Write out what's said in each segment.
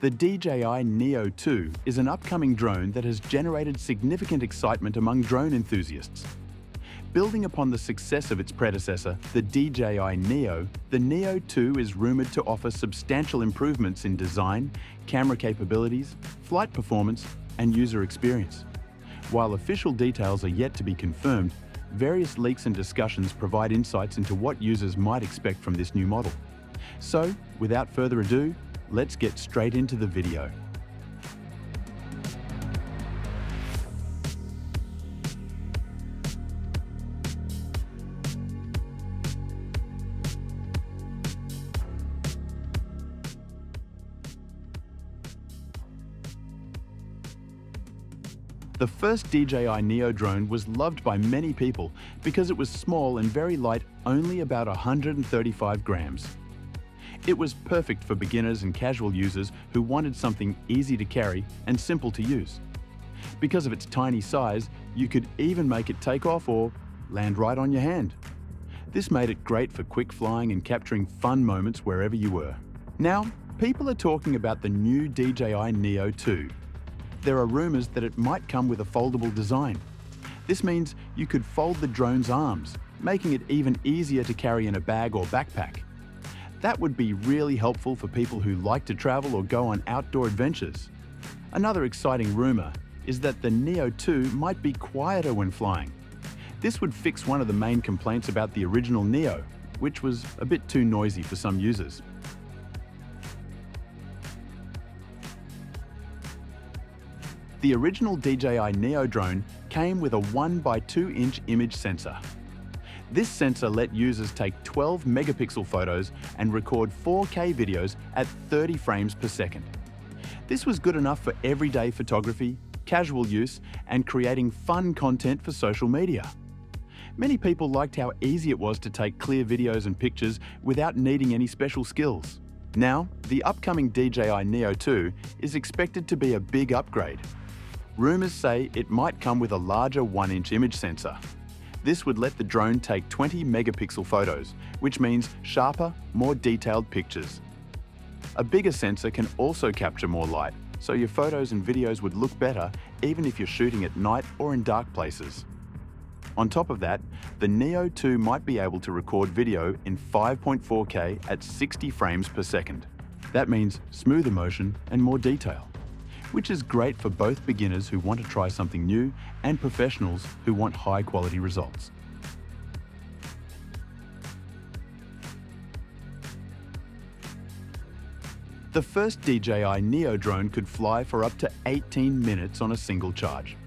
The DJI Neo 2 is an upcoming drone that has generated significant excitement among drone enthusiasts. Building upon the success of its predecessor, the DJI Neo, the Neo 2 is rumored to offer substantial improvements in design, camera capabilities, flight performance, and user experience. While official details are yet to be confirmed, various leaks and discussions provide insights into what users might expect from this new model. So, without further ado, let's get straight into the video. The first DJI Neo drone was loved by many people because it was small and very light, only about 135 grams. It was perfect for beginners and casual users who wanted something easy to carry and simple to use. Because of its tiny size, you could even make it take off or land right on your hand. This made it great for quick flying and capturing fun moments wherever you were. Now, people are talking about the new DJI Neo 2. There are rumors that it might come with a foldable design. This means you could fold the drone's arms, making it even easier to carry in a bag or backpack. That would be really helpful for people who like to travel or go on outdoor adventures. Another exciting rumor is that the Neo 2 might be quieter when flying. This would fix one of the main complaints about the original Neo, which was a bit too noisy for some users. The original DJI Neo drone came with a 1x2-inch image sensor. This sensor let users take 12 megapixel photos and record 4K videos at 30 frames per second. This was good enough for everyday photography, casual use, and creating fun content for social media. Many people liked how easy it was to take clear videos and pictures without needing any special skills. Now, the upcoming DJI Neo 2 is expected to be a big upgrade. Rumors say it might come with a larger 1-inch image sensor. This would let the drone take 20 megapixel photos, which means sharper, more detailed pictures. A bigger sensor can also capture more light, so your photos and videos would look better even if you're shooting at night or in dark places. On top of that, the Neo 2 might be able to record video in 5.4K at 60 frames per second. That means smoother motion and more detail, which is great for both beginners who want to try something new and professionals who want high-quality results. The first DJI Neo drone could fly for up to 18 minutes on a single charge.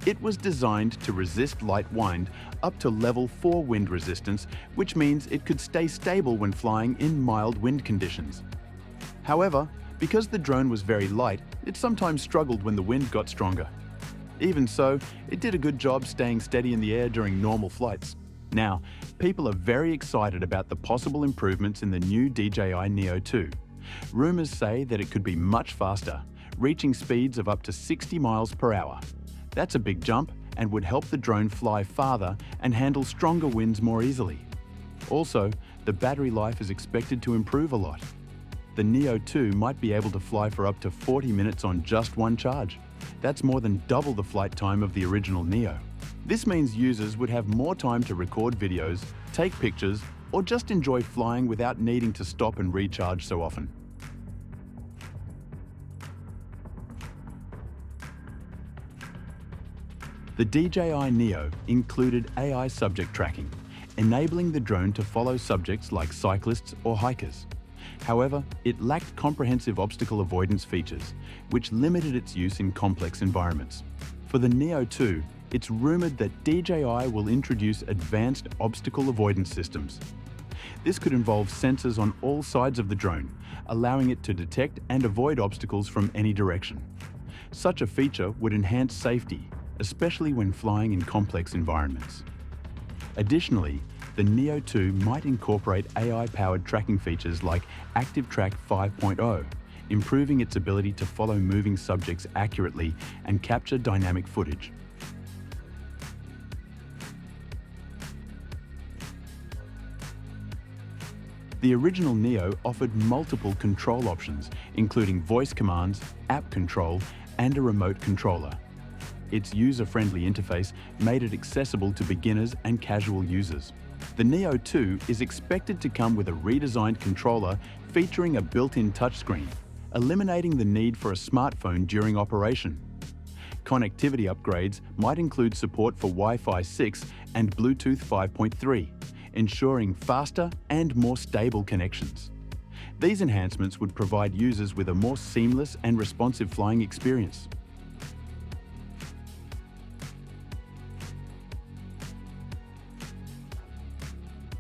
It was designed to resist light wind up to level 4 wind resistance, which means it could stay stable when flying in mild wind conditions. However, because the drone was very light, it sometimes struggled when the wind got stronger. Even so, it did a good job staying steady in the air during normal flights. Now, people are very excited about the possible improvements in the new DJI Neo 2. Rumors say that it could be much faster, reaching speeds of up to 60 miles per hour. That's a big jump and would help the drone fly farther and handle stronger winds more easily. Also, the battery life is expected to improve a lot. The Neo 2 might be able to fly for up to 40 minutes on just one charge. That's more than double the flight time of the original Neo. This means users would have more time to record videos, take pictures, or just enjoy flying without needing to stop and recharge so often. The DJI Neo included AI subject tracking, enabling the drone to follow subjects like cyclists or hikers. However, it lacked comprehensive obstacle avoidance features, which limited its use in complex environments. For the Neo 2, it's rumored that DJI will introduce advanced obstacle avoidance systems. This could involve sensors on all sides of the drone, allowing it to detect and avoid obstacles from any direction. Such a feature would enhance safety, especially when flying in complex environments. Additionally, the Neo 2 might incorporate AI-powered tracking features like Active Track 5.0, improving its ability to follow moving subjects accurately and capture dynamic footage. The original Neo offered multiple control options, including voice commands, app control, and a remote controller. Its user-friendly interface made it accessible to beginners and casual users. The Neo 2 is expected to come with a redesigned controller featuring a built-in touchscreen, eliminating the need for a smartphone during operation. Connectivity upgrades might include support for Wi-Fi 6 and Bluetooth 5.3, ensuring faster and more stable connections. These enhancements would provide users with a more seamless and responsive flying experience.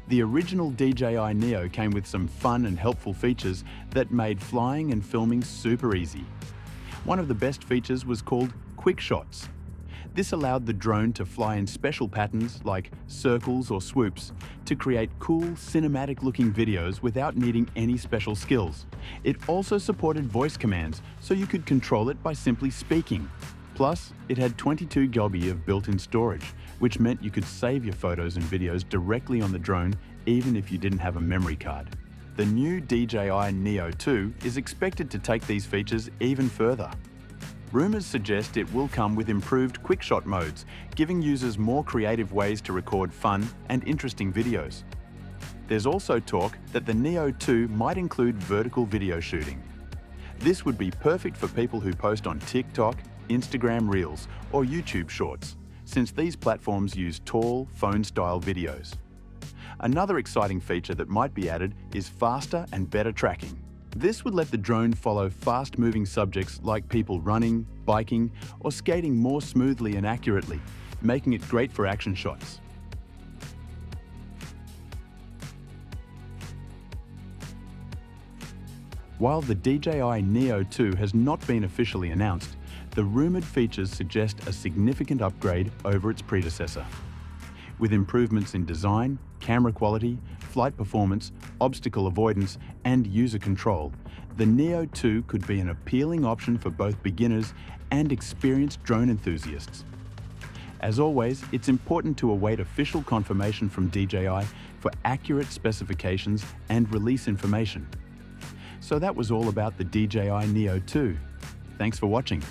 The original DJI Neo came with some fun and helpful features that made flying and filming super easy. One of the best features was called Quick Shots. This allowed the drone to fly in special patterns like circles or swoops to create cool, cinematic-looking videos without needing any special skills. It also supported voice commands, so you could control it by simply speaking. Plus, it had 22 GB of built-in storage, which meant you could save your photos and videos directly on the drone even if you didn't have a memory card. The new DJI Neo 2 is expected to take these features even further. Rumors suggest it will come with improved quick-shot modes, giving users more creative ways to record fun and interesting videos. There's also talk that the Neo 2 might include vertical video shooting. This would be perfect for people who post on TikTok, Instagram Reels, or YouTube Shorts, since these platforms use tall, phone-style videos. Another exciting feature that might be added is faster and better tracking. This would let the drone follow fast-moving subjects like people running, biking, or skating more smoothly and accurately, making it great for action shots. While the DJI Neo 2 has not been officially announced, the rumored features suggest a significant upgrade over its predecessor. With improvements in design, camera quality, flight performance, obstacle avoidance, and user control, the Neo 2 could be an appealing option for both beginners and experienced drone enthusiasts. As always, it's important to await official confirmation from DJI for accurate specifications and release information. So that was all about the DJI Neo 2. Thanks for watching.